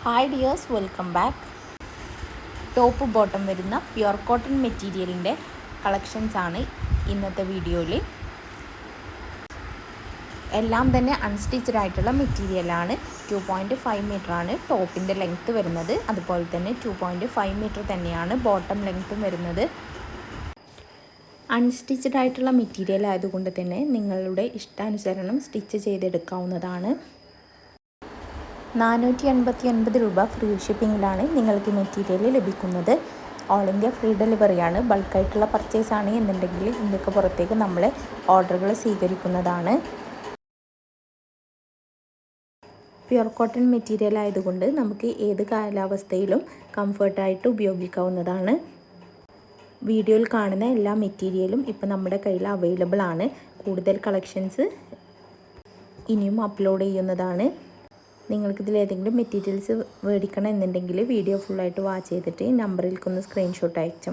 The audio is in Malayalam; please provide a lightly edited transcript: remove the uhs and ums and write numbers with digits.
Hi dears, welcome back. Top bottom വരുന്ന പ്യുർ കോട്ടൺ മെറ്റീരിയലിൻ്റെ കളക്ഷൻസാണ് ഇന്നത്തെ വീഡിയോയിൽ. എല്ലാം തന്നെ അൺസ്റ്റിച്ചഡ് ആയിട്ടുള്ള മെറ്റീരിയലാണ്. 2.5 മീറ്ററാണ് ടോപ്പിൻ്റെ ലെങ്ത്ത് വരുന്നത്. അതുപോലെ തന്നെ 2.5 മീറ്റർ തന്നെയാണ് ബോട്ടം ലെങ്ത്തും വരുന്നത്. അൺസ്റ്റിച്ചഡ് ആയിട്ടുള്ള മെറ്റീരിയൽ ആയതുകൊണ്ട് തന്നെ നിങ്ങളുടെ ഇഷ്ടാനുസരണം സ്റ്റിച്ച് ചെയ്തെടുക്കാവുന്നതാണ്. 489 രൂപ ഫ്രീ ഷിപ്പിങ്ങിലാണ് നിങ്ങൾക്ക് മെറ്റീരിയൽ ലഭിക്കുന്നത്. ഓൾ ഇന്ത്യ ഫ്രീ ഡെലിവറിയാണ്. ബൾക്കായിട്ടുള്ള പർച്ചേസ് ആണ് എന്നുണ്ടെങ്കിൽ ഇന്ത്യക്ക് പുറത്തേക്ക് നമ്മൾ ഓർഡറുകൾ സ്വീകരിക്കുന്നതാണ്. പ്യുർ കോട്ടൺ മെറ്റീരിയൽ ആയതുകൊണ്ട് നമുക്ക് ഏത് കാലാവസ്ഥയിലും കംഫർട്ടായിട്ട് ഉപയോഗിക്കാവുന്നതാണ്. വീഡിയോയിൽ കാണുന്ന എല്ലാ മെറ്റീരിയലും ഇപ്പോൾ നമ്മുടെ കയ്യിൽ അവൈലബിൾ ആണ്. കൂടുതൽ കളക്ഷൻസ് ഇനിയും അപ്ലോഡ് ചെയ്യുന്നതാണ്. നിങ്ങൾക്കിതിൽ ഏതെങ്കിലും മെറ്റീരിയൽസ് മേടിക്കണം എന്നുണ്ടെങ്കിൽ വീഡിയോ ഫുള്ളായിട്ട് വാച്ച് ചെയ്തിട്ട് നമ്പറിലേക്കൊന്ന് സ്ക്രീൻഷോട്ട് അയച്ചാൽ മതി.